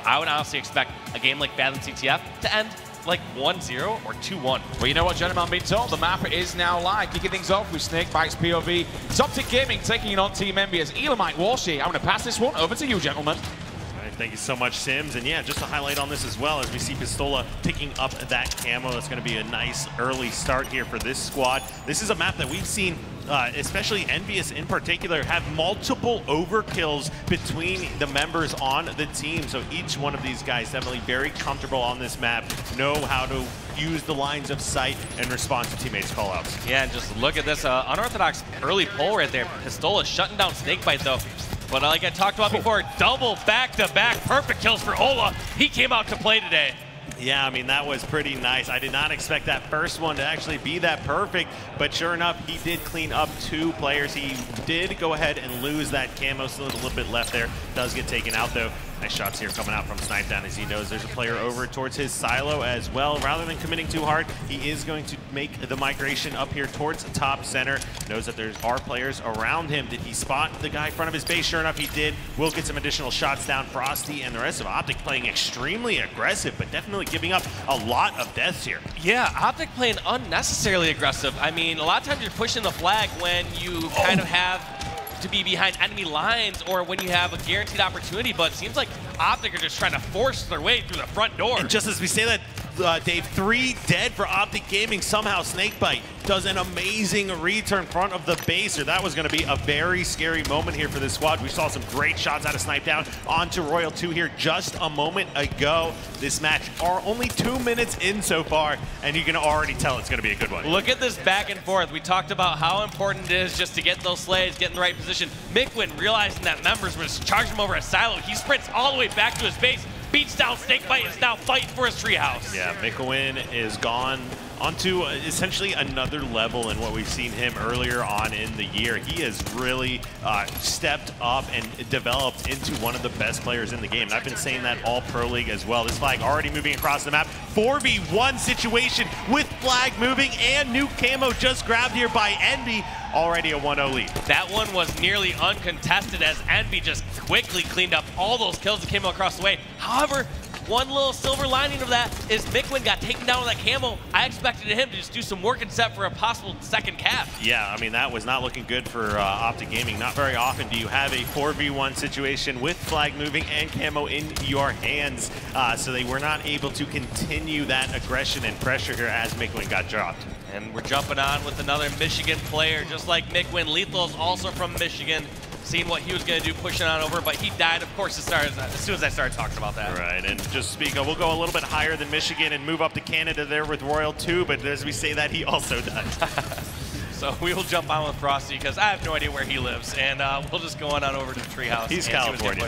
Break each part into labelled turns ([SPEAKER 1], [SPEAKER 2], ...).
[SPEAKER 1] I would honestly expect a game like Fathom CTF to end like 1-0 or 2-1.
[SPEAKER 2] Well, you know what, gentlemen, I'm being told the map is now live. Kicking things off with Snakebite's POV. It's OpTic Gaming taking it on Team EnVyUs. Elamite Walshy, I'm going to pass this one over to you, gentlemen.
[SPEAKER 3] All right, thank you so much, Sims. And yeah, just to highlight on this as well, as we see Pistola picking up that camo, that's going to be a nice early start here for this squad. This is a map that we've seen, especially EnVyUs in particular, have multiple overkills between the members on the team. So each one of these guys definitely very comfortable on this map, know how to use the lines of sight and respond to teammates' callouts.
[SPEAKER 1] Yeah, and just look at this unorthodox early pull right there. Pistola shutting down Snakebite though. But like I talked about before, double back-to-back perfect kills for Ola. He came out to play today.
[SPEAKER 3] Yeah, I mean, that was pretty nice. I did not expect that first one to actually be that perfect, but sure enough, he did clean up 2 players. He did go ahead and lose that camo, still a little bit left there. Does get taken out, though. Nice shots here coming out from Snipe Down as he knows there's a player over towards his silo as well. Rather than committing too hard, he is going to make the migration up here towards top center. Knows that there are players around him. Did he spot the guy in front of his base? Sure enough, he did. Will get some additional shots down. Frosty and the rest of OpTic playing extremely aggressive, but definitely giving up a lot of deaths here.
[SPEAKER 1] Yeah, OpTic playing unnecessarily aggressive. I mean, a lot of times you're pushing the flag when you kind of have to be behind enemy lines or when you have a guaranteed opportunity, but it seems like OpTic are just trying to force their way through the front door.
[SPEAKER 3] And just as we say that, Dave, 3 dead for OpTic Gaming. Somehow Snakebite does an amazing return front of the base. Or that was going to be a very scary moment here for this squad. We saw some great shots out of Snipe Down onto Royal 2 here just a moment ago. This match are only 2 minutes in so far, and you can already tell it's going to be a good one.
[SPEAKER 1] Look at this back and forth. We talked about how important it is just to get those slays, get in the right position. Mikwin realizing that members were just charging him over a silo. He sprints all the way back to his base, beats down Snakebite, is now fighting for his treehouse.
[SPEAKER 3] Yeah, Mikwin is gone onto essentially another level in what we've seen him earlier on in the year. He has really stepped up and developed into one of the best players in the game. And I've been saying that all Pro League as well. This flag already moving across the map. 4v1 situation with flag moving and new camo just grabbed here by Envy. Already a 1-0 lead.
[SPEAKER 1] That one was nearly uncontested as Envy just quickly cleaned up all those kills that came across the way. However, one little silver lining of that is Mikwin got taken down with that camo. I expected him to just do some work and set for a possible second cap.
[SPEAKER 3] Yeah, I mean, that was not looking good for OpTic Gaming. Not very often do you have a 4v1 situation with flag moving and camo in your hands. So they were not able to continue that aggression and pressure here as Mikwin got dropped.
[SPEAKER 1] And we're jumping on with another Michigan player, just like Mikwin. Lethal is also from Michigan. Seeing what he was going to do, pushing on over, but he died, of course, as soon as I started talking about that.
[SPEAKER 3] Right, and just speak of, we'll go a little bit higher than Michigan and move up to Canada there with Royal 2, but as we say that, he also died.
[SPEAKER 1] So we will jump on with Frosty, because I have no idea where he lives, and we'll just go on over to the treehouse.
[SPEAKER 3] He's California.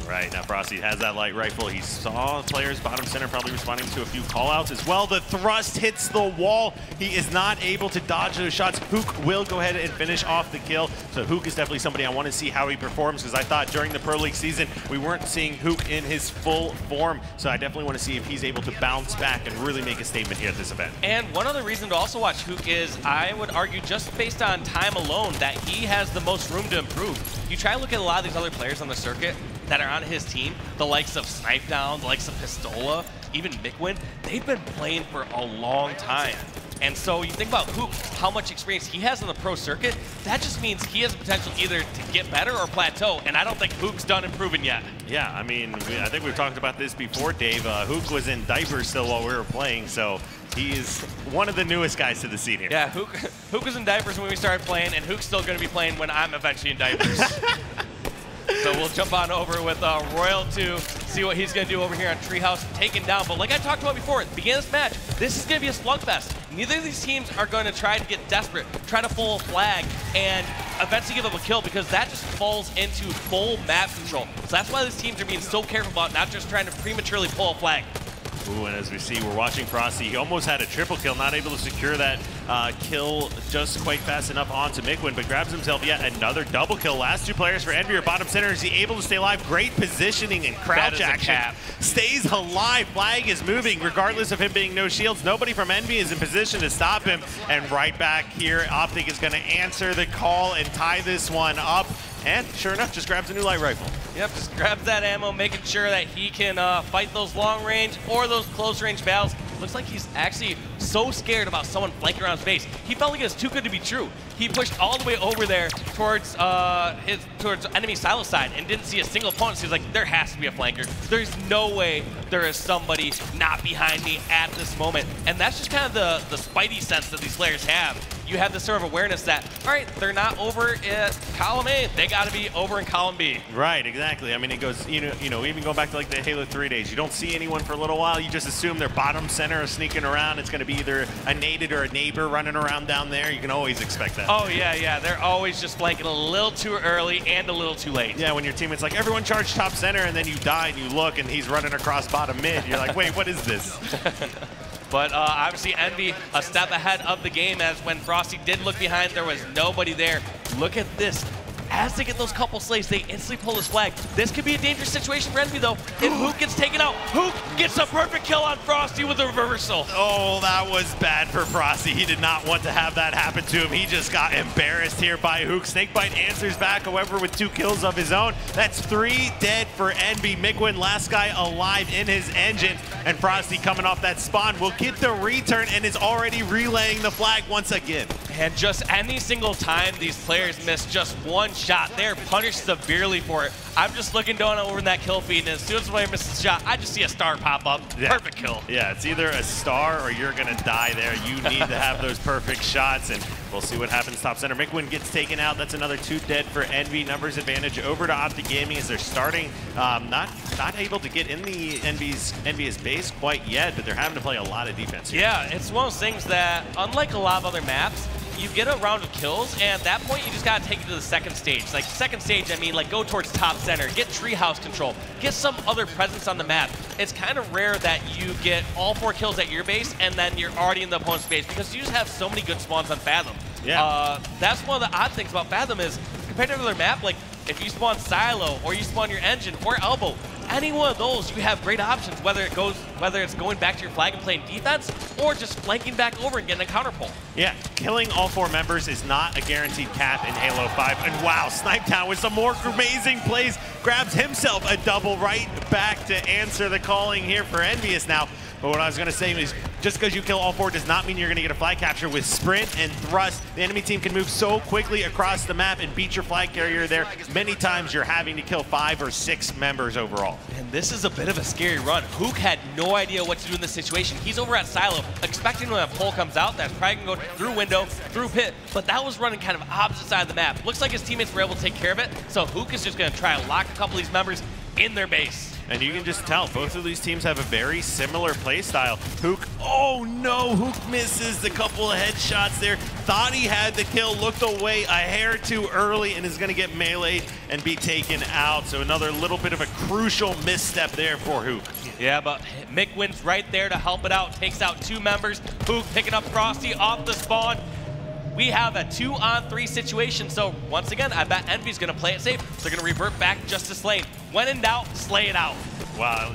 [SPEAKER 3] Right, now Frosty has that light rifle. He saw players bottom center probably responding to a few callouts as well. The thrust hits the wall. He is not able to dodge those shots. Hook will go ahead and finish off the kill. So Hook is definitely somebody I want to see how he performs, because I thought during the Pro League season we weren't seeing Hook in his full form. So I definitely want to see if he's able to bounce back and really make a statement here at this event.
[SPEAKER 1] And one other reason to also watch Hook is, I would argue, just based on time alone, that he has the most room to improve. You try to look at a lot of these other players on the circuit that are on his team, the likes of Snipe Down, the likes of Pistola, even Mikwin, they've been playing for a long time. And so you think about Hook, how much experience he has on the pro circuit, that just means he has the potential either to get better or plateau, and I don't think Hook's done improving yet.
[SPEAKER 3] Yeah, I mean, I think we've talked about this before, Dave. Hook was in diapers still while we were playing, so he is one of the newest guys to the scene here.
[SPEAKER 1] Yeah, Hook was in diapers when we started playing, and Hook's still going to be playing when I'm eventually in diapers. So we'll jump on over with Royal 2, see what he's going to do over here on Treehouse, taken down. But like I talked about before, at the beginning of this match, this is going to be a slugfest. Neither of these teams are going to try to get desperate, try to pull a flag, and eventually give up a kill, because that just falls into full map control. So that's why these teams are being so careful about not just trying to prematurely pull a flag.
[SPEAKER 3] Ooh, and as we see, we're watching Frosty. He almost had a triple kill, not able to secure that kill just quite fast enough onto Mikwin, but grabs himself yet another double kill. Last 2 players for Envy are bottom center. Is he able to stay alive? Great positioning and crouch action. Stays alive. Flag is moving regardless of him being no shields. Nobody from Envy is in position to stop him. And right back here, OpTic is going to answer the call and tie this one up. And sure enough, just grabs a new light rifle.
[SPEAKER 1] Yep, just grabs that ammo, making sure that he can fight those long range or those close range battles. Looks like he's actually so scared about someone flanking around his base. He felt like it was too good to be true. He pushed all the way over there towards enemy silo side and didn't see a single opponent. So he's like, there has to be a flanker. There's no way there is somebody not behind me at this moment. And that's just kind of the spidey sense that these players have. You have this sort of awareness that, all right, they're not over at column A, they got to be over in column B.
[SPEAKER 3] Right, exactly. I mean, it goes, you know, even going back to like the Halo 3 days, you don't see anyone for a little while. You just assume they're bottom center or sneaking around. It's going to be either a nated or a neighbor running around down there. You can always expect that.
[SPEAKER 1] Oh, yeah. They're always just flanking a little too early and a little too late.
[SPEAKER 3] Yeah, when your teammate's like, everyone charge top center, and then you die and you look and he's running across bottom mid. You're like, wait, what is this?
[SPEAKER 1] But obviously Envy a step ahead of the game, as when Frosty did look behind, there was nobody there. Look at this. As they get those couple slays, they instantly pull this flag. This could be a dangerous situation for Envy, though. If Hook gets taken out, Hook gets a perfect kill on Frosty with a reversal.
[SPEAKER 3] Oh, that was bad for Frosty. He did not want to have that happen to him. He just got embarrassed here by Hook. Snakebite answers back, however, with 2 kills of his own. That's 3 dead for Envy. Mickwin, last guy alive in his engine. And Frosty coming off that spawn will get the return and is already relaying the flag once again.
[SPEAKER 1] And just any single time these players miss just one shot, they're punished severely for it. I'm just looking down over in that kill feed, and as soon as a player misses a shot, I just see a star pop up. Yeah. Perfect kill.
[SPEAKER 3] Yeah, it's either a star or you're going to die there. You need to have those perfect shots, and we'll see what happens top center. Mickwin gets taken out. That's another 2 dead for Envy. Numbers advantage over to OpTic Gaming as they're starting. Not able to get in the Envy's base quite yet, but they're having to play a lot of defense here.
[SPEAKER 1] Yeah, it's one of those things that, unlike a lot of other maps, you get a round of kills, and at that point, you just gotta take it to the second stage. Like, second stage, I mean, like, go towards top center, get treehouse control, get some other presence on the map. It's kind of rare that you get all 4 kills at your base, and then you're already in the opponent's base, because you just have so many good spawns on Fathom.
[SPEAKER 3] Yeah.
[SPEAKER 1] That's one of the odd things about Fathom is, compared to another map, like, if you spawn Silo, or you spawn your engine, or Elbow, any one of those, you have great options, whether it's going back to your flag and playing defense, or just flanking back over and getting a counter pull.
[SPEAKER 3] Yeah, killing all 4 members is not a guaranteed cap in Halo 5. And wow, Snipetown with some more amazing plays, grabs himself a double right back to answer the calling here for EnVyUs now. But what I was going to say is, just because you kill all 4 does not mean you're going to get a flag capture. With sprint and thrust, the enemy team can move so quickly across the map and beat your flag carrier there. Many times you're having to kill 5 or 6 members overall.
[SPEAKER 1] And this is a bit of a scary run. Hook had no idea what to do in this situation. He's over at Silo, expecting when a pole comes out, that's probably going to go through window, through pit, but that was running kind of opposite side of the map. Looks like his teammates were able to take care of it, so Hook is just going to try to lock a couple of these members in their base.
[SPEAKER 3] And you can just tell, both of these teams have a very similar play style. Hook, oh no, Hook misses the couple of headshots there. Thought he had the kill, looked away a hair too early, and is going to get meleeed and be taken out. So another little bit of a crucial misstep there for Hook.
[SPEAKER 1] Yeah, but Mickwin's right there to help it out. Takes out 2 members. Hook picking up Frosty off the spawn. We have a 2-on-3 situation, so once again, I bet Envy's gonna play it safe. They're gonna revert back just to Slane. When in doubt, slay it out.
[SPEAKER 3] Wow,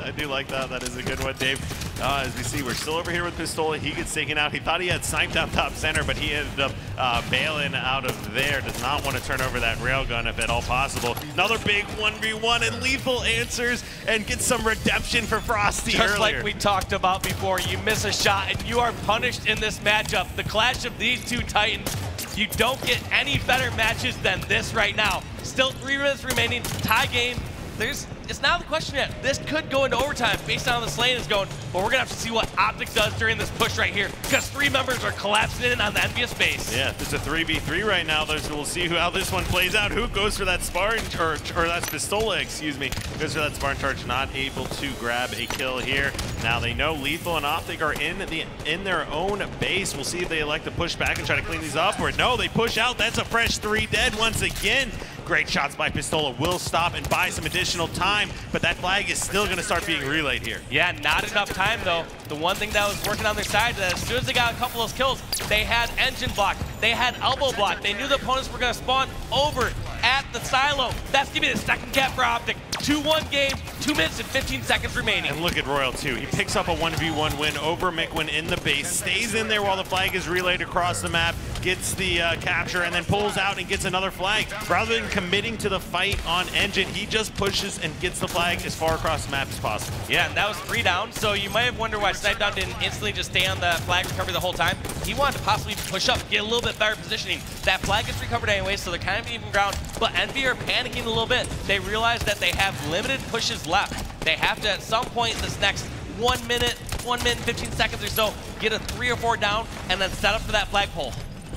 [SPEAKER 3] I do like that. That is a good one, Dave. As we see, we're still over here with Pistola. He gets taken out. He thought he had sniped down top center, but he ended up bailing out of there. Does not want to turn over that railgun if at all possible. Another big 1v1, and Lethal answers and gets some redemption for Frosty earlier.
[SPEAKER 1] Just like we talked about before, you miss a shot and you are punished in this matchup. The clash of these 2 Titans, you don't get any better matches than this right now. Still 3 minutes remaining, tie game. It's now the question yet. This could go into overtime based on how the Slane is going, but we're gonna have to see what OpTic does during this push right here, because 3 members are collapsing in on the EnVyUs base.
[SPEAKER 3] Yeah, it's a 3v3 right now. We'll see how this one plays out. Who goes for that Spartan charge, or that's Pistola, excuse me, goes for that Spartan charge, not able to grab a kill here. Now they know Lethal and OpTic are in their own base. We'll see if they elect to push back and try to clean these up, or no, they push out. That's a fresh 3 dead once again. Great shots by Pistola will stop and buy some additional time, but that flag is still going to start being relayed here.
[SPEAKER 1] Yeah, not enough time though. The one thing that was working on their side is that as soon as they got a couple of those kills, they had engine block, they had elbow block. They knew the opponents were going to spawn over at the silo. That's going to be the second cap for OpTic. 2-1 game, 2 minutes and 15 seconds remaining.
[SPEAKER 3] And look at Royal too. He picks up a 1v1 win over Mickwin in the base, stays in there while the flag is relayed across the map. gets the capture and then pulls out and gets another flag. Rather than committing to the fight on Engine, he just pushes and gets the flag as far across the map as possible.
[SPEAKER 1] Yeah, and that was 3 down, so you might have wondered why Snipedown didn't instantly just stay on the flag recovery the whole time. He wanted to possibly push up, get a little bit better positioning. That flag gets recovered anyway, so they're kind of even ground, but Envy are panicking a little bit. They realize that they have limited pushes left. They have to, at some point in this next 1 minute and 15 seconds or so, get a 3 or 4 down and then set up for that flagpole.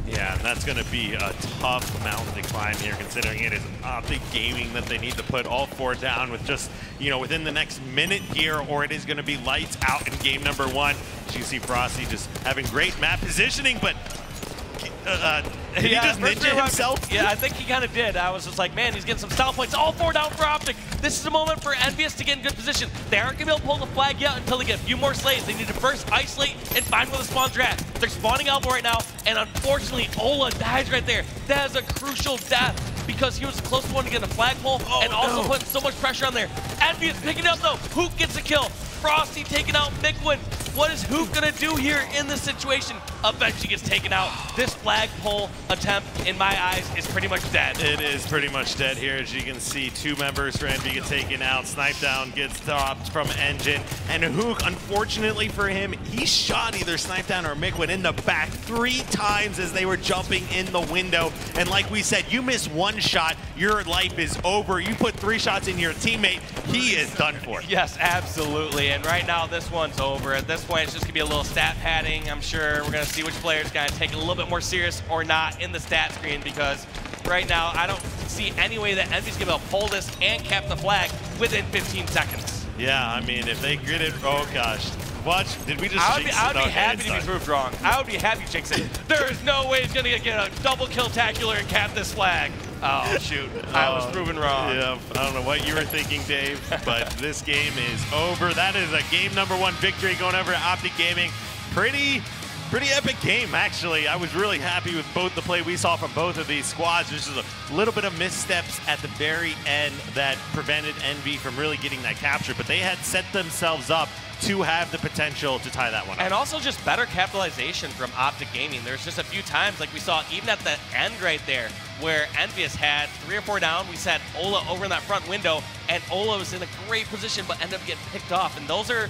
[SPEAKER 3] Yeah, and that's going to be a tough mountain to climb here, considering it is OpTic Gaming that they need to put all 4 down with just, you know, within the next minute here, or it is going to be lights out in game number 1. As you can see, Frosty just having great map positioning, but did he just ninja himself?
[SPEAKER 1] Yeah, I think he kind of did. I was just like, man, he's getting some style points. All 4 down for OpTic. This is a moment for EnVyUs to get in good position. They aren't going to be able to pull the flag yet until they get a few more slays. They need to first isolate and find where the spawns are at. They're spawning elbow right now, and unfortunately, Ola dies right there. That is a crucial death because he was the closest one to get a flagpole and also putting so much pressure on there. EnVyUs picking it up though. Hook gets a kill. Frosty taking out Mikwin. What is Hook gonna do here in this situation? Eventually gets taken out. This flagpole attempt, in my eyes, is pretty much dead.
[SPEAKER 3] It is pretty much dead here. As you can see, 2 members for Envy get taken out. Snipedown gets stopped from Engine. And Hook, unfortunately for him, he shot either Snipedown or Mikwin in the back 3 times as they were jumping in the window. And like we said, you miss 1 shot, your life is over. You put 3 shots in your teammate, he is done for.
[SPEAKER 1] Yes, absolutely. And right now, this one's over. At this point, it's just gonna be a little stat padding. I'm sure we're gonna see which player's gonna take it a little bit more serious or not in the stat screen, because right now, I don't see any way that Envy's gonna be able to pull this and cap the flag within 15 seconds.
[SPEAKER 3] Yeah, I mean, if they grit it, oh gosh. Watch, did we just
[SPEAKER 1] I would be happy to be proved wrong. I would be happy to jinx it. There is no way he's gonna get a double kill tacular and cap this flag. Oh, shoot. I was proven wrong.
[SPEAKER 3] Yeah, I don't know what you were thinking, Dave, but this game is over. That is a game number 1 victory going over to OpTic Gaming. Pretty epic game, actually. I was really happy with both the play we saw from both of these squads. There's just a little bit of missteps at the very end that prevented Envy from really getting that capture, but they had set themselves up to have the potential to tie that one up.
[SPEAKER 1] And also just better capitalization from OpTic Gaming. There's just a few times, like we saw even at the end right there, where EnVyUs had 3 or 4 down. We said Ola over in that front window, and Ola was in a great position, but ended up getting picked off. And those are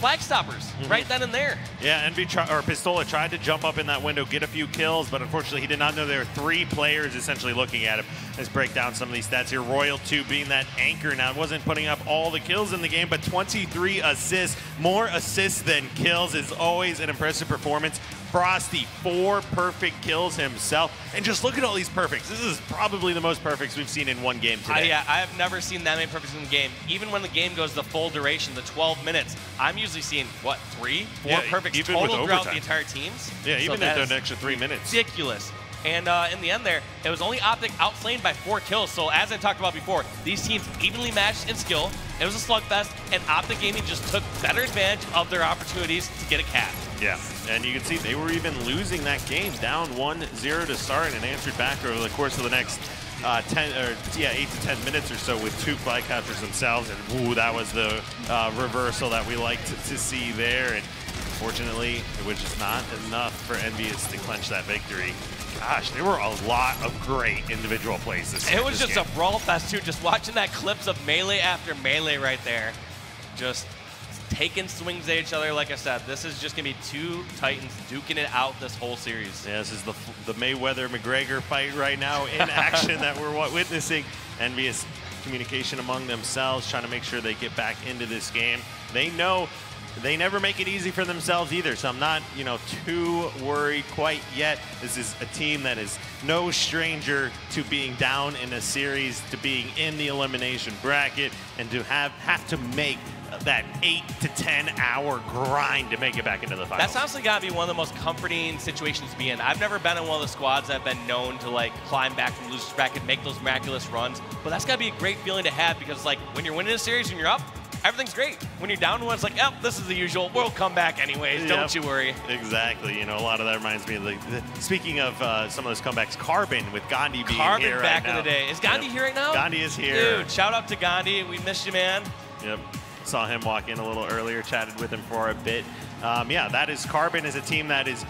[SPEAKER 1] flag stoppers right then and there.
[SPEAKER 3] Yeah, Pistola tried to jump up in that window, get a few kills, but unfortunately he did not know there were 3 players essentially looking at him. Let's break down some of these stats here. Royal 2 being that anchor now, wasn't putting up all the kills in the game, but 23 assists. More assists than kills is always an impressive performance. Frosty, 4 perfect kills himself. And just look at all these perfects. This is probably the most perfects we've seen in one game today.
[SPEAKER 1] Yeah, I have never seen that many perfects in the game. Even when the game goes the full duration, the 12 minutes, I'm usually seeing, what, 3, 4 perfects total throughout the entire teams?
[SPEAKER 3] Yeah, even if an extra 3 minutes.
[SPEAKER 1] Ridiculous. And in the end there, it was only OpTic outslayed by 4 kills. So as I talked about before, these teams evenly matched in skill. It was a slugfest, and OpTic Gaming just took better advantage of their opportunities to get a cap.
[SPEAKER 3] Yeah, and you can see they were even losing that game, down 1-0 to start, and answered back over the course of the next 8 to 10 minutes or so with 2 flag captures themselves. And ooh, that was the reversal that we liked to see there. And fortunately, it was just not enough for EnVyUs to clinch that victory. Gosh, there were a lot of great individual plays this game.
[SPEAKER 1] It was just a brawl fest too, just watching that clips of melee after melee right there. Just taking swings at each other. Like I said, this is just gonna be 2 Titans duking it out this whole series.
[SPEAKER 3] Yeah, this is the Mayweather-McGregor fight right now in action that we're witnessing. EnVyUs communication among themselves, trying to make sure they get back into this game. They know they never make it easy for themselves either, so I'm not, too worried quite yet. This is a team that is no stranger to being down in a series, to being in the elimination bracket, and to have to make that 8 to 10 hour grind to make it back into the finals.
[SPEAKER 1] That's honestly got to be one of the most comforting situations to be in. I've never been in one of the squads that have been known to climb back from losers bracket, make those miraculous runs, but that's got to be a great feeling to have, because when you're winning a series and you're up, everything's great. When you're down to one, it's like, yep, this is the usual. We'll come back anyways. Yep. Don't you worry.
[SPEAKER 3] Exactly. A lot of that reminds me of speaking of some of those comebacks, Carbon with Gandhi being here right now.
[SPEAKER 1] Back in the day. Is Gandhi here right now?
[SPEAKER 3] Gandhi is here.
[SPEAKER 1] Dude, shout out to Gandhi. We missed you, man.
[SPEAKER 3] Yep. Saw him walk in a little earlier, chatted with him for a bit. Yeah, that is Carbon is a team that is,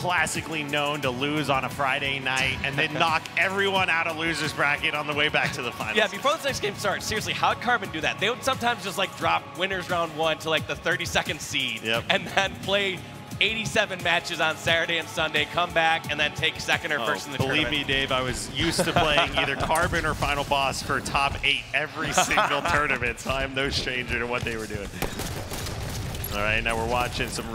[SPEAKER 3] classically known to lose on a Friday night and then knock everyone out of loser's bracket on the way back to the finals.
[SPEAKER 1] Yeah, before this next game starts, seriously, how'd Carbon do that? They would sometimes just like drop winners round 1 to like the 32nd seed and then play 87 matches on Saturday and Sunday, come back, and then take second or first in the tournament.
[SPEAKER 3] Believe me, Dave, I was used to playing either Carbon or Final Boss for top 8 every single tournament, so I'm no stranger to what they were doing. All right, now we're watching some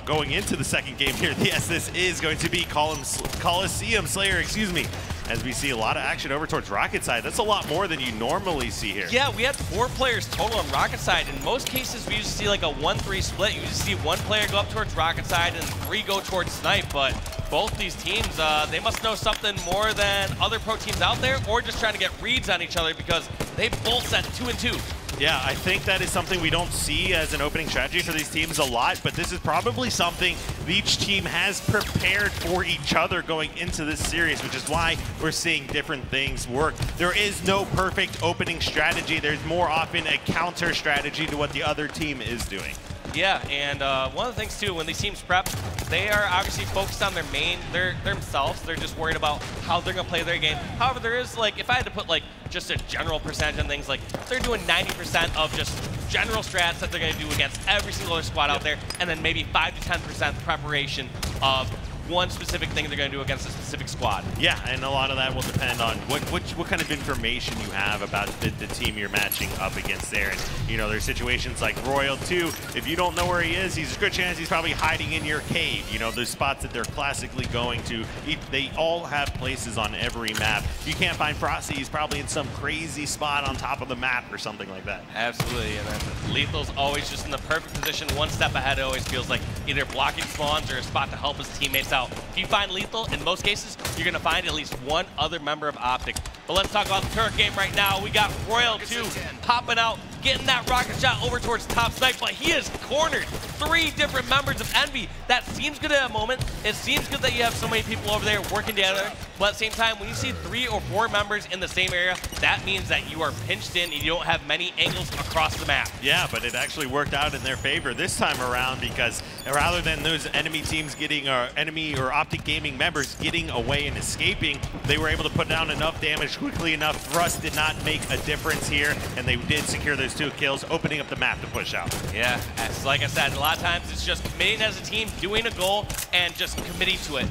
[SPEAKER 3] going into the second game here. Yes, this is going to be Coliseum Slayer, excuse me, as we see a lot of action over towards Rocket side. That's a lot more than you normally see here.
[SPEAKER 1] Yeah, we had 4 players total on Rocket side. In most cases, we usually see like a 1-3 split. You usually see 1 player go up towards Rocket side and 3 go towards Snipe, but both these teams, they must know something more than other pro teams out there, or just trying to get reads on each other because they both set 2 and 2.
[SPEAKER 3] Yeah, I think that is something we don't see as an opening strategy for these teams a lot, but this is probably something each team has prepared for each other going into this series, which is why we're seeing different things work. There is no perfect opening strategy. There's more often a counter strategy to what the other team is doing.
[SPEAKER 1] Yeah, and one of the things too, when these teams prep, they are obviously focused on their main, themselves. They're just worried about how they're gonna play their game. However, there is like, if I had to put like just a general percentage on things, like they're doing 90% of just general strats that they're gonna do against every single other squad out there, and then maybe 5 to 10% preparation of one specific thing they're going to do against a specific squad.
[SPEAKER 3] Yeah, and a lot of that will depend on what kind of information you have about the team you're matching up against there. And, you know, there's situations like Royal 2. If you don't know where he is, there's a good chance he's probably hiding in your cave. You know, there's spots that they're classically going to. They all have places on every map. If you can't find Frosty, he's probably in some crazy spot on top of the map or something like that.
[SPEAKER 1] Absolutely, and then Lethal's always just in the perfect position, one step ahead. It always feels like either blocking spawns or a spot to help his teammates out. If you find Lethal, in most cases, you're going to find at least one other member of OpTic. But let's talk about the current game right now. We got Royal 2 popping out, getting that rocket shot over towards top Snipe, but he has cornered 3 different members of Envy. That seems good at a moment. It seems good that you have so many people over there working together, but at the same time, when you see 3 or 4 members in the same area, that means that you are pinched in and you don't have many angles across the map.
[SPEAKER 3] Yeah, but it actually worked out in their favor this time around, because rather than those enemy teams getting, enemy or OpTic Gaming members getting away and escaping, they were able to put down enough damage quickly enough. Thrust did not make a difference here, and they did secure those 2 kills, opening up the map to push out.
[SPEAKER 1] Yeah, like I said, a lot of times it's just committing as a team, doing a goal, and just committing to it.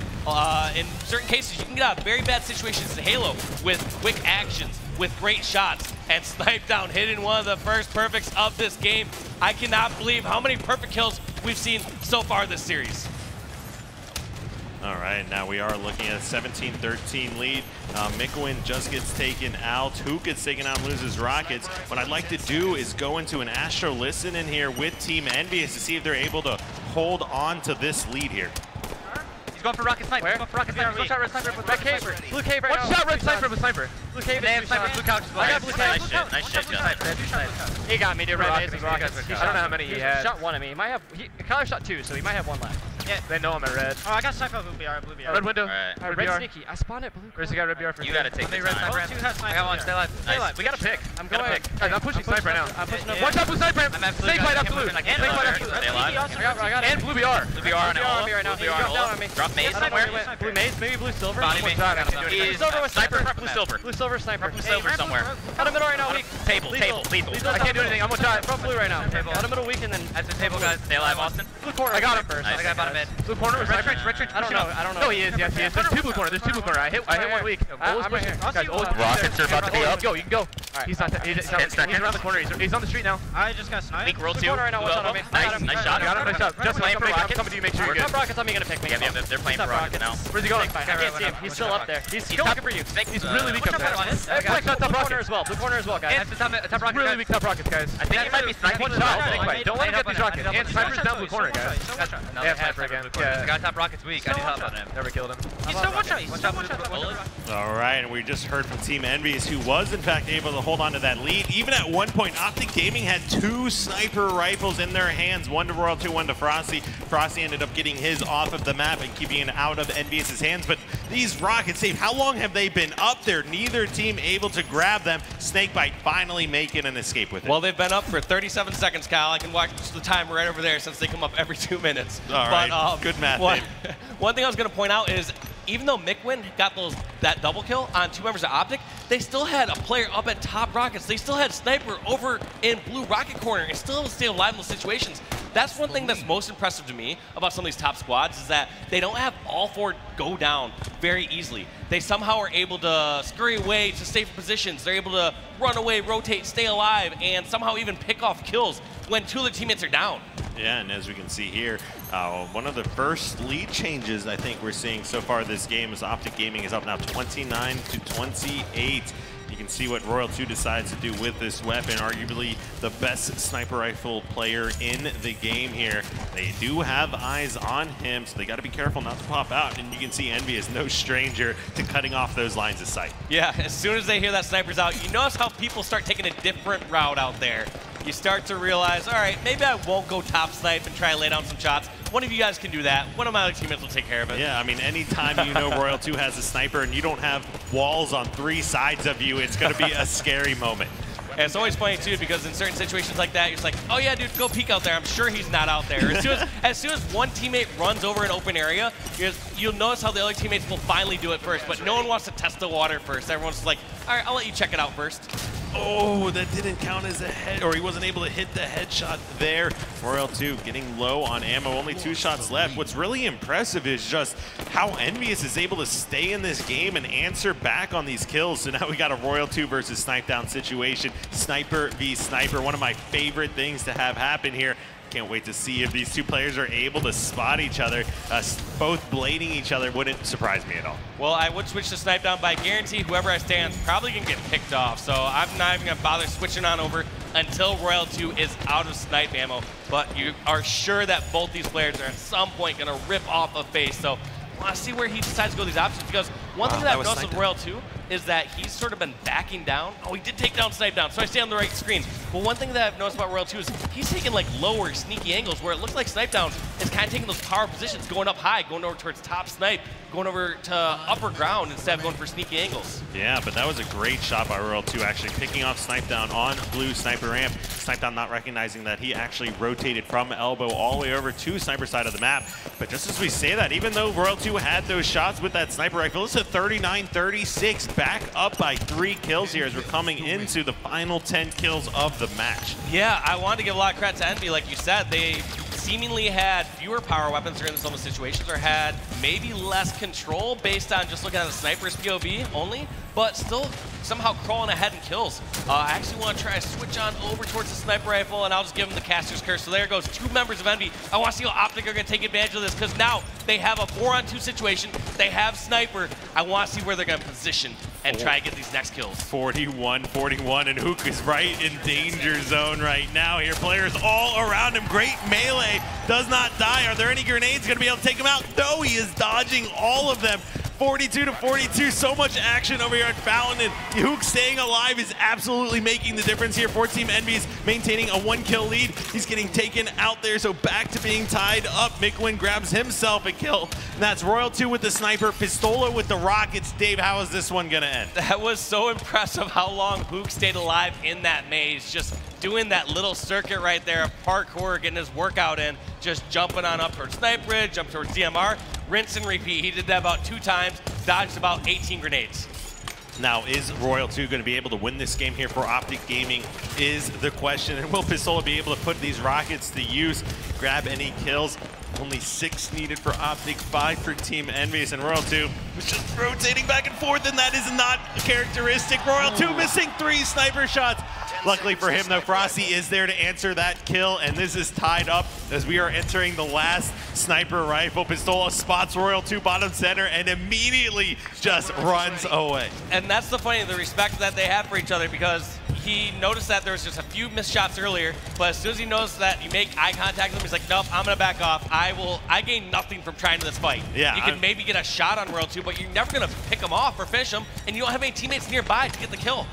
[SPEAKER 1] In certain cases, you can get out of very bad situations in Halo with quick actions, with great shots, and Snipe down, hitting one of the first perfects of this game. I cannot believe how many perfect kills we've seen so far this series.
[SPEAKER 3] All right, now we are looking at a 17-13 lead. Mikowan just gets taken out. Hook gets taken out and loses Rockets. What I'd like to do is go into an Astro Listen in here with Team EnVyUs to see if they're able to hold on to this lead here.
[SPEAKER 4] He's going for Rocket Sniper. He's going for Rocket Sniper. One shot Red Sniper with Red Cave. Blue Cave right now. One shot Red Sniper with Sniper. Blue Cave and Sniper. Blue Couch is blind. I got Blue Cave. Nice shit, John. He got me, dude. Red Maze. I don't know how many he had. Shot 1 of me. He might have. Kyler shot 2, so he might have 1 left. Yeah, they know I'm at red. Oh, I got Sniper Blue BR. Blue BR. Red window. Alright, red sneaky. I spawned at blue. Where's the guy red BR for? You gotta take the time. I got one. Stay alive. Stay alive. We gotta pick. I'm going. I'm pushing Sniper right now. I'm pushing. One shot Blue Sniper. I'm at blue. Snake fight up blue. Snake fight up blue. Stay alive. I got it. And blue BR. Blue BR on Ella. Blue BR on Ella. Drop Maze somewhere. Blue Maze, maybe blue silver. Body Maze. Blue silver with Sniper. Blue silver. Blue silver Sniper. Blue silver somewhere. Out of middle right now. Weak. Table. Lethal. I can't do anything. I'm one shot. From blue right now. Out of middle weak and then. That's the table, guys. Stay alive, Austin. Blue corner. I got him first. I got bottom mid. Blue corner. Richard. I don't know. No, he is. Yes, he is. There's 2 blue corner. I hit 1 weak. I'm right here.
[SPEAKER 2] Rockets are about to be up.
[SPEAKER 4] Go. You can go. Alright. He's not. He's around the corner. He's on the street now. I just got sniped. Weak roll 2. Right now. Nice shot. Got him. Nice shot. Just playing for Rockets. Somebody make sure you're good. Rockets. I'm gonna pick me. Yeah, they're playing for Rockets now. Where's he going? I can't see him. He's still up there. He's looking for you. He's really weak up there. Top corner as well. Blue corner as well, guys. Top Rockets. Really weak top Rockets, guys. I think he might be sniping. Don't let him get these Rockets. And Sniper's down blue corner, guys. Yeah, Sniper again. The guy top Rockets weak. I need help on him. Never killed him. He's still one shot. All
[SPEAKER 3] right, and we just heard from Team EnVyUs, who was in fact able to to hold on to that lead. Even at one point, OpTic Gaming had 2 sniper rifles in their hands, one to Royal 2, one to Frosty. Frosty ended up getting his off of the map and keeping it out of EnVyUs' hands. But these rockets, Dave, how long have they been up there? Neither team able to grab them. Snakebite finally making an escape with it.
[SPEAKER 1] Well, they've been up for 37 seconds, Kyle. I can watch the time right over there since they come up every 2 minutes.
[SPEAKER 3] All right, good math, Dave.
[SPEAKER 1] One thing I was going to point out is, even though Mikwin got that double kill on 2 members of OpTic, they still had a player up at top rockets. They still had Sniper over in blue rocket corner and still stay alive in those situations. That's one thing that's most impressive to me about some of these top squads, is that they don't have all 4 go down very easily. They somehow are able to scurry away to safer positions. They're able to run away, rotate, stay alive, and somehow even pick off kills when 2 of their teammates are down. Yeah,
[SPEAKER 3] and as we can see here, one of the first lead changes I think we're seeing so far this game is OpTic Gaming is up now 29 to 28. You can see what Royal 2 decides to do with this weapon, arguably the best sniper rifle player in the game here. They do have eyes on him, so they got to be careful not to pop out, and you can see Envy is no stranger to cutting off those lines of sight.
[SPEAKER 1] Yeah, as soon as they hear that sniper's out, you notice how people start taking a different route out there. You start to realize, all right, maybe I won't go top snipe and try to lay down some shots. One of you guys can do that. One of my other teammates will take care of it.
[SPEAKER 3] Yeah, I mean, anytime you know Royal 2 has a sniper and you don't have walls on 3 sides of you, it's going to be a scary moment.
[SPEAKER 1] And it's always funny, too, because in certain situations like that, you're just like, oh, yeah, dude, go peek out there. I'm sure he's not out there. As soon as one teammate runs over an open area, you'll notice how the other teammates will finally do it first, but no one wants to test the water first. Everyone's just like, all right, I'll let you check it out first.
[SPEAKER 3] Oh, that didn't count as a head, or he wasn't able to hit the headshot there. Royal 2 getting low on ammo, only 2 shots left. What's really impressive is just how EnVyUs is able to stay in this game and answer back on these kills. So now we got a Royal 2 versus Snipe Down situation. Sniper v Sniper, one of my favorite things to have happen here. Can't wait to see if these 2 players are able to spot each other. Both blading each other wouldn't surprise me at all.
[SPEAKER 1] Well, I would switch to Snipe Down, but I guarantee whoever I stand probably going to get picked off. So I'm not even going to bother switching on over until Royal 2 is out of snipe ammo. But you are sure that both these players are at some point going to rip off a face. So I want to see where he decides to go these options, because one thing that I've noticed with Royal 2 is that he's sort of been backing down. Oh, he did take down Snipe Down, so I stay on the right screen. But one thing that I've noticed about Royal 2 is he's taking like lower, sneaky angles where it looks like Snipe Down is kind of taking those power positions, going up high, going over towards top snipe, going over to upper ground instead of going for sneaky angles.
[SPEAKER 3] Yeah, but that was a great shot by Royal 2, actually picking off Snipe Down on blue sniper ramp. Snipe Down not recognizing that he actually rotated from elbow all the way over to sniper side of the map. But just as we say that, even though Royal 2 had those shots with that sniper rifle, it's a 39-36, back up by 3 kills here as we're coming into the final 10 kills of the match.
[SPEAKER 1] Yeah, I wanted to give a lot of credit to Envy. Like you said, they seemingly had fewer power weapons during some of the situations, or had maybe less control based on just looking at the sniper's POV only, but still somehow crawling ahead in kills. I actually want to try to switch on over towards the sniper rifle, and I'll just give him the caster's curse. So there goes 2 members of Envy. I want to see how OpTic are going to take advantage of this, because now they have a 4-on-2 situation. They have sniper. I want to see where they're going to position and try to get these next kills.
[SPEAKER 3] 41-41, and Hook is right in danger zone right now here. Players all around him. Great melee. Does not die. Are there any grenades going to be able to take him out? No, he is dodging all of them. 42-42, so much action over here at Fountain, and Hook staying alive is absolutely making the difference here for Team EnVyUs, maintaining a 1-kill lead. He's getting taken out there, so back to being tied up. Mikwin grabs himself a kill, and that's Royal 2 with the sniper, Pistola with the rockets. Dave, how is this one gonna end?
[SPEAKER 1] That was so impressive how long Hook stayed alive in that maze, just doing that little circuit right there of parkour, getting his workout in, just jumping on up towards Snipe Bridge, jump towards DMR, rinse and repeat. He did that about 2 times, dodged about 18 grenades.
[SPEAKER 3] Now, is Royal 2 going to be able to win this game here for OpTic Gaming is the question. And will Pistola be able to put these rockets to use, grab any kills? Only 6 needed for OpTic, 5 for Team EnVyUs, and Royal 2 was just rotating back and forth, and that is not characteristic. Royal 2 missing 3 sniper shots. Luckily for him, though, Frosty is there to answer that kill, and this is tied up as we are entering the last sniper rifle. Pistola spots Royal 2 bottom center and immediately just runs away.
[SPEAKER 1] And that's the respect that they have for each other, because he noticed that there was just a few missed shots earlier, but as soon as he knows that you make eye contact with him, he's like, nope, I'm gonna back off. I gain nothing from trying to this fight.
[SPEAKER 3] Yeah,
[SPEAKER 1] you can maybe get a shot on Royal 2, but you're never gonna pick him off or finish him, and you don't have any teammates nearby to get the kill.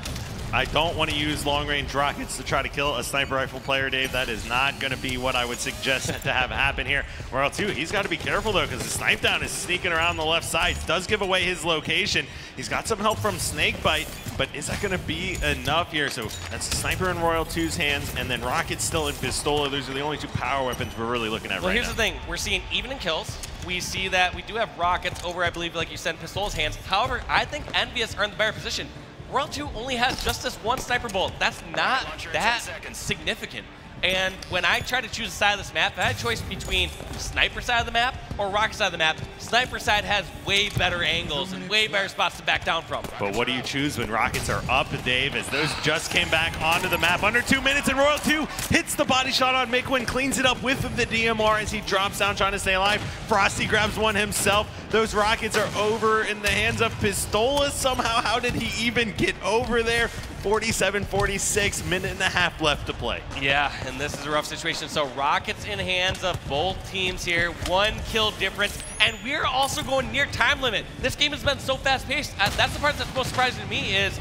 [SPEAKER 3] I don't want to use long-range rockets to try to kill a sniper rifle player, Dave. That is not going to be what I would suggest to have happen here. Royal 2, he's got to be careful, though, because the snipe down is sneaking around the left side. Does give away his location. He's got some help from Snakebite, but is that going to be enough here? So that's the sniper in Royal 2's hands, and then Rocket's still in Pistola. Those are the only two power weapons we're really looking at right now.
[SPEAKER 1] Well, here's the thing. We're seeing even in kills. We see that we do have Rockets over, I believe, like you said, Pistola's hands. However, I think EnVyUs are in the better position. Royal 2 only has just this one sniper bolt. That's not that significant. And when I try to choose a side of this map, I had a choice between sniper side of the map or rocket side of the map. Sniper side has way better angles and way better spots to back down from.
[SPEAKER 3] But what do you choose when rockets are up, Dave, as those just came back onto the map? Under 2 minutes, and Royal 2 hits the body shot on Mikwin, cleans it up with the DMR as he drops down trying to stay alive. Frosty grabs one himself. Those rockets are over in the hands of Pistola somehow. How did he even get over there? 47-46, minute and a half left to play.
[SPEAKER 1] Yeah, and this is a rough situation. So Rockets in hands of both teams here. 1 kill difference, and we're also going near time limit. This game has been so fast-paced. That's the part that's most surprising to me is,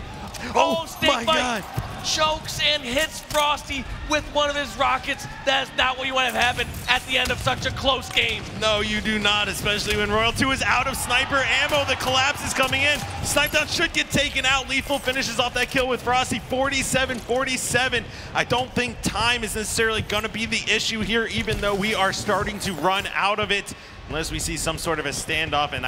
[SPEAKER 1] Snakebite chokes and hits Frosty with one of his rockets. That's not what you want to have happen at the end of such a close game.
[SPEAKER 3] No, you do not, especially when Royal 2 is out of sniper ammo. The collapse is coming in. Snipedown should get taken out. Lethal finishes off that kill with Frosty, 47-47. I don't think time is necessarily going to be the issue here, even though we are starting to run out of it. Unless we see some sort of a standoff, and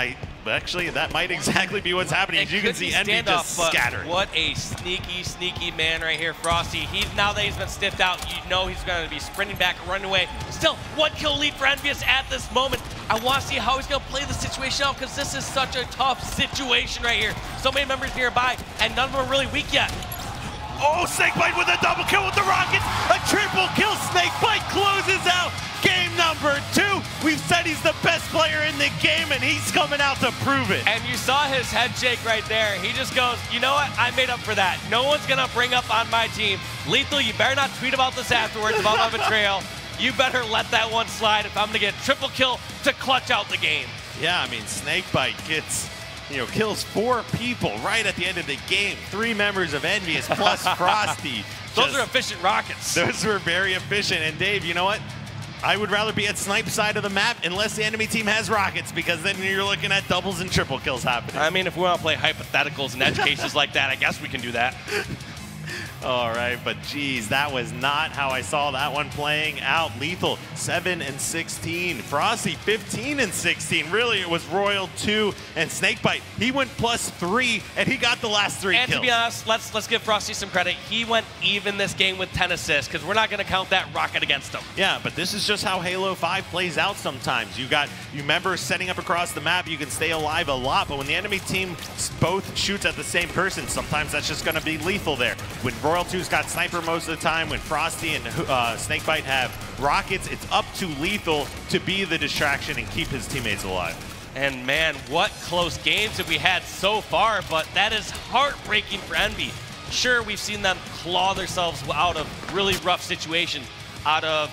[SPEAKER 3] actually that might exactly be what's happening. As you can see, Envy just scattered.
[SPEAKER 1] What a sneaky man right here, Frosty. Now that he's been stiffed out, you know he's going to be sprinting back and running away. Still, 1 kill lead for EnVyUs at this moment. I want to see how he's going to play the situation out, because this is such a tough situation right here. So many members nearby, and none of them are really weak yet.
[SPEAKER 3] Oh, Snakebite with a double kill with the Rockets. A triple kill. Snakebite closes out game number 2. We've said he's the best player in the game, and he's coming out to prove it.
[SPEAKER 1] And you saw his head shake right there. He just goes, you know what? I made up for that. No one's going to bring up on my team. Lethal, you better not tweet about this afterwards, about my betrayal. You better let that one slide if I'm going to get a triple kill to clutch out the game.
[SPEAKER 3] Yeah, I mean, Snakebite gets... kills 4 people right at the end of the game. 3 members of EnVyUs plus Frosty.
[SPEAKER 1] Those are efficient rockets.
[SPEAKER 3] Those were very efficient. And Dave, you know what? I would rather be at snipe side of the map unless the enemy team has rockets, because then you're looking at doubles and triple kills happening.
[SPEAKER 1] I mean, if we want to play hypotheticals and edge cases like that, I guess we can do that.
[SPEAKER 3] All right, but geez, that was not how I saw that one playing out. Lethal, 7-16. Frosty, 15-16. Really, it was Royal 2 and Snakebite. He went +3, and he got the last 3 kills.
[SPEAKER 1] And to be honest, let's give Frosty some credit. He went even this game with 10 assists, because we're not going to count that rocket against him.
[SPEAKER 3] Yeah, but this is just how Halo 5 plays out sometimes. You remember setting up across the map, you can stay alive a lot, but when the enemy team both shoots at the same person, sometimes that's just going to be Lethal there. When Royal 2's got sniper most of the time, when Frosty and Snakebite have rockets, it's up to Lethal to be the distraction and keep his teammates alive.
[SPEAKER 1] And man, what close games have we had so far, but that is heartbreaking for Envy. Sure, we've seen them claw themselves out of really rough situations, out of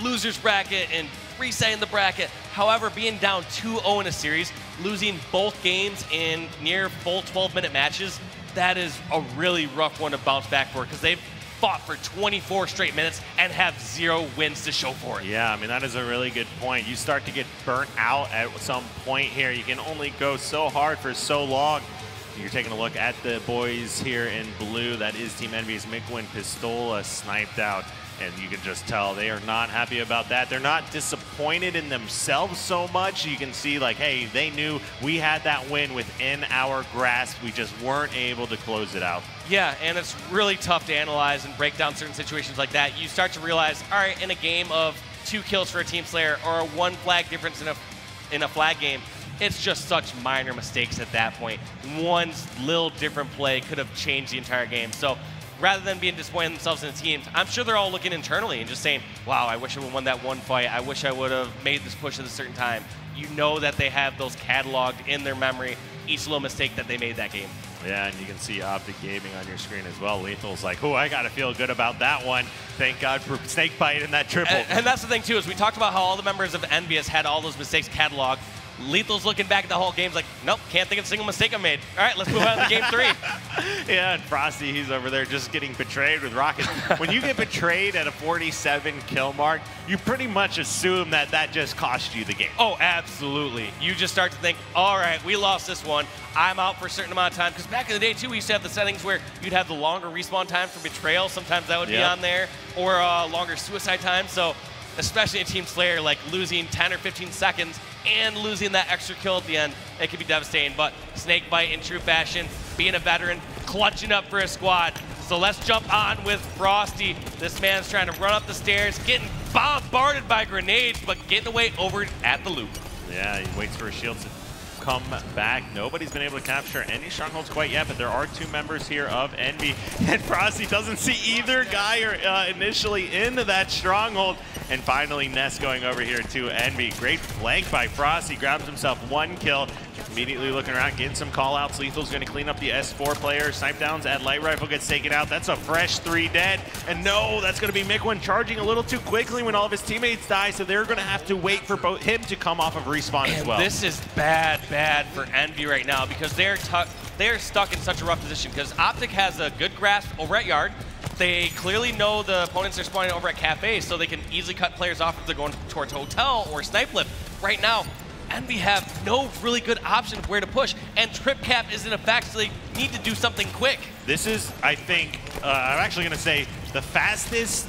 [SPEAKER 1] losers bracket and resetting the bracket. However, being down 2-0 in a series, losing both games in near full 12-minute matches, that is a really rough one to bounce back for, because they've fought for 24 straight minutes and have 0 wins to show for it.
[SPEAKER 3] Yeah, I mean, that is a really good point. You start to get burnt out at some point here. You can only go so hard for so long. You're taking a look at the boys here in blue. That is Team EnVyUs. Mikwin Pistola sniped out, and you can just tell they are not happy about that. They're not disappointed in themselves so much. You can see, like, hey, they knew we had that win within our grasp. We just weren't able to close it out.
[SPEAKER 1] Yeah, and it's really tough to analyze and break down certain situations like that. You start to realize, all right, in a game of 2 kills for a team slayer or a 1 flag difference in a flag game, it's just such minor mistakes at that point. One little different play could have changed the entire game. So rather than being disappointed in themselves and the teams, I'm sure they're all looking internally and just saying, wow, I wish I would have won that one fight. I wish I would have made this push at a certain time. You know that they have those cataloged in their memory, each little mistake that they made that game.
[SPEAKER 3] Yeah, and you can see OpTic Gaming on your screen as well. Lethal's like, oh, I got to feel good about that one. Thank God for Snakebite and that triple.
[SPEAKER 1] And that's the thing, too, is we talked about how all the members of EnVyUs had all those mistakes cataloged. Lethal's looking back at the whole game, like, nope, can't think of a single mistake I made. All right, let's move on to game 3.
[SPEAKER 3] Yeah, and Frosty, he's over there just getting betrayed with Rocket. When you get betrayed at a 47 kill mark, you pretty much assume that that just cost you the game.
[SPEAKER 1] Oh, absolutely. You just start to think, all right, we lost this one. I'm out for a certain amount of time. Because back in the day, too, we used to have the settings where you'd have the longer respawn time for betrayal. Sometimes that would be on there. Or longer suicide time. So especially in Team Slayer, like losing 10 or 15 seconds and losing that extra kill at the end, it could be devastating. But Snakebite in true fashion, being a veteran, clutching up for his squad. So let's jump on with Frosty. This man's trying to run up the stairs, getting bombarded by grenades, but getting away over at the loop.
[SPEAKER 3] Yeah, he waits for his shield to come back. Nobody's been able to capture any strongholds quite yet, but there are 2 members here of Envy, and Frosty doesn't see either guy initially into that stronghold. And finally, Ness going over here to Envy. Great flank by Frosty, grabs himself 1 kill. Immediately looking around, getting some call-outs. Lethal's going to clean up the S4 player. Snipe downs at Light Rifle gets taken out. That's a fresh 3 dead. And no, that's going to be Mikwin charging a little too quickly when all of his teammates die, so they're going to have to wait for him to come off of respawn as well.
[SPEAKER 1] This is bad for Envy right now because they're stuck in such a rough position because OpTic has a good grasp over at Yard. They clearly know the opponents are spawning over at Cafe, so they can easily cut players off if they're going towards Hotel or Snipe Lift. Right now, Envy have no really good option of where to push, and Trip Cap is in effect, so they need to do something quick.
[SPEAKER 3] This is, I think, I'm actually going to say the fastest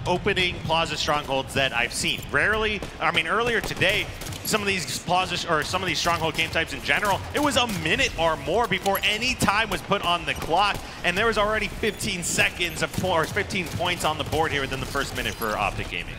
[SPEAKER 3] opening Plaza strongholds that I've seen. Rarely, I mean, earlier today, some of these Plaza, or some of these stronghold game types in general, it was a minute or more before any time was put on the clock, and there was already 15 seconds of, or 15 points on the board here within the first minute for OpTic Gaming.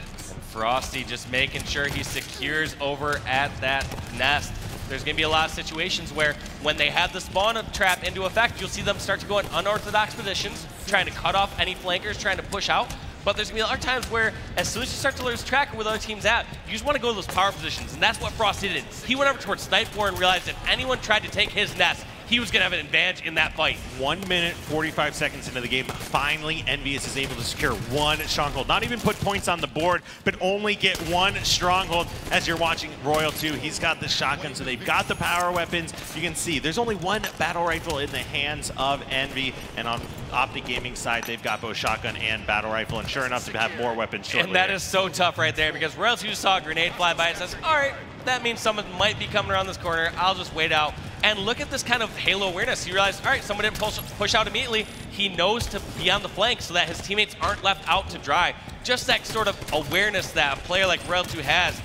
[SPEAKER 1] Frosty just making sure he secures over at that nest. There's going to be a lot of situations where when they have the spawn trap into effect, you'll see them start to go in unorthodox positions, trying to cut off any flankers, trying to push out. But there's going to be other times where as soon as you start to lose track of where the other team's at, you just want to go to those power positions, and that's what Frosty did. He went over towards Snipe 4 and realized if anyone tried to take his nest, he was going to have an advantage in that fight.
[SPEAKER 3] 1 minute, 45 seconds into the game, finally EnVyUs is able to secure 1 stronghold. Not even put points on the board, but only get 1 stronghold. As you're watching Royal 2, he's got the shotgun, so they've got the power weapons. You can see there's only 1 battle rifle in the hands of Envy, and on OpTic Gaming side, they've got both shotgun and battle rifle, and sure enough, to have more weapons shortly.
[SPEAKER 1] And that is so tough right there, because Royal 2 saw a grenade fly by and says, all right, that means someone might be coming around this corner. I'll just wait out. And look at this kind of Halo awareness. He realized, all right, someone didn't push out immediately. He knows to be on the flank so that his teammates aren't left out to dry. Just that sort of awareness that a player like Royal 2 has.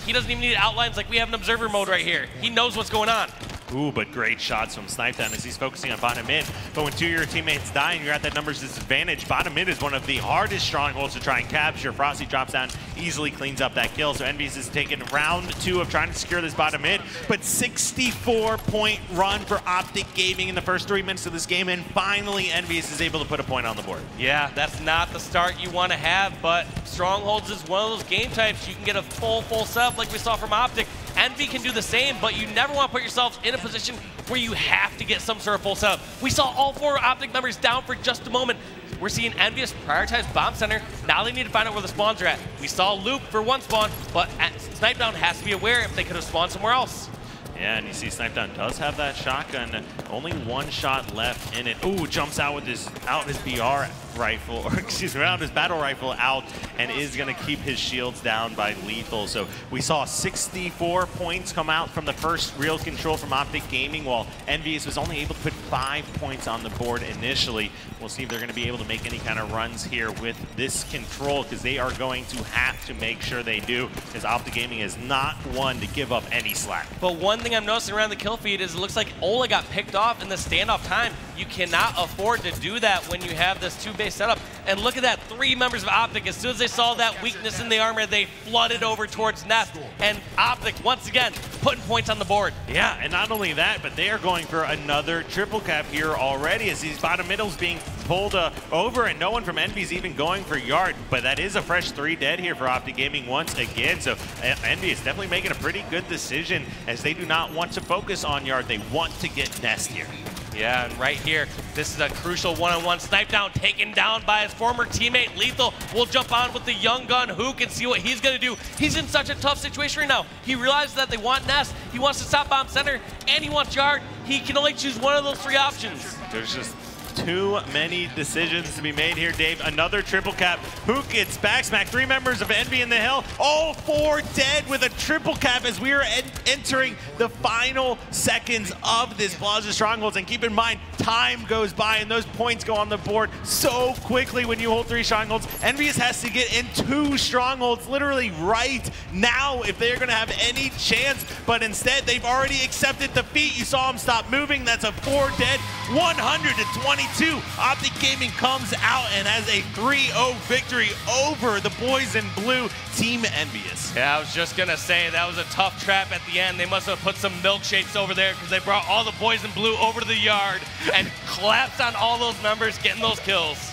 [SPEAKER 1] He doesn't even need outlines like we have in observer mode right here. He knows what's going on.
[SPEAKER 3] Ooh, but great shots from Snipe Down as he's focusing on bottom mid. But when 2 of your teammates die and you're at that numbers disadvantage, bottom mid is one of the hardest strongholds to try and capture. Frosty drops down, easily cleans up that kill. So EnVyUs is taking round 2 of trying to secure this bottom mid. But 64-point run for OpTic Gaming in the first 3 minutes of this game. And finally, EnVyUs is able to put a point on the board.
[SPEAKER 1] Yeah, that's not the start you want to have, but Strongholds is one of those game types you can get a full setup like we saw from OpTic. Envy can do the same, but you never want to put yourselves in a position where you have to get some sort of full setup. We saw all 4 OpTic members down for just a moment. We're seeing EnVyUs prioritize bomb center. Now they need to find out where the spawns are at. We saw Loop for 1 spawn, but Snipe Down has to be aware if they could have spawned somewhere else.
[SPEAKER 3] Yeah, and you see Snipe Down does have that shotgun. Only 1 shot left in it. Ooh, jumps out with his BR rifle, or excuse me, his battle rifle out, and is going to keep his shields down by Lethal. So we saw 64 points come out from the first real control from OpTic Gaming, while EnVyUs was only able to put 5 points on the board initially. We'll see if they're going to be able to make any kind of runs here with this control, because they are going to have to make sure they do, because OpTic Gaming is not one to give up any slack.
[SPEAKER 1] But one thing I'm noticing around the kill feed is it looks like Ola got picked off in the standoff time. You cannot afford to do that when you have this 2-base setup. And look at that, 3 members of OpTic, as soon as they saw that weakness in the armor, they flooded over towards Nest. And OpTic, once again, putting points on the board.
[SPEAKER 3] Yeah, and not only that, but they are going for another triple cap here already, as these bottom middles being pulled over, and no one from EnVyUs even going for Yard. But that is a fresh 3 dead here for OpTic Gaming once again. So EnVyUs definitely making a pretty good decision, as they do not want to focus on Yard. They want to get Nest here.
[SPEAKER 1] Yeah, and right here, this is a crucial one-on-one snipe down, taken down by his former teammate, Lethal. Will jump on with the young gun, Hook, and see what he's gonna do. He's in such a tough situation right now. He realizes that they want Nest, he wants to stop bomb center, and he wants Yard. He can only choose one of those 3 options.
[SPEAKER 3] There's just too many decisions to be made here, Dave. Another triple cap. Hook gets back smack. 3 members of Envy in the hill. All 4 dead with a triple cap as we are entering the final seconds of this Plaza Strongholds. And keep in mind, time goes by and those points go on the board so quickly when you hold 3 Strongholds. EnVyUs has to get in 2 Strongholds literally right now if they're going to have any chance. But instead, they've already accepted defeat. You saw them stop moving. That's a 4 dead, 120. OpTic Gaming comes out and has a 3-0 victory over the boys in blue, Team EnVyUs.
[SPEAKER 1] Yeah, I was just gonna say that was a tough trap at the end. They must have put some milkshakes over there because they brought all the boys in blue over to the yard and collapsed on all those members getting those kills.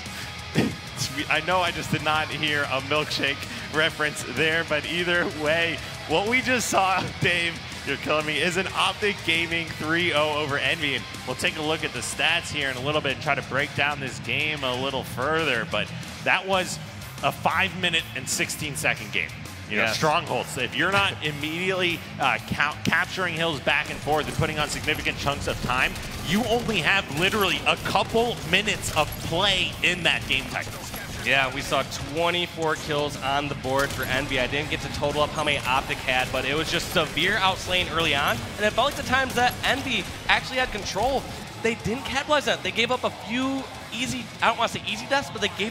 [SPEAKER 3] I know I just did not hear a milkshake reference there, but either way, what we just saw, Dave, you're killing me, is an OpTic Gaming 3-0 over Envy. And we'll take a look at the stats here in a little bit and try to break down this game a little further. But that was a 5-minute and 16-second game. You know, Strongholds. If you're not immediately capturing hills back and forth and putting on significant chunks of time, you only have literally a couple minutes of play in that game technically.
[SPEAKER 1] Yeah, we saw 24 kills on the board for Envy. I didn't get to total up how many OpTic had, but it was just severe outslaying early on. And it felt like the times that Envy actually had control, they didn't capitalize on it. They gave up a few easy, I don't want to say easy deaths, but they gave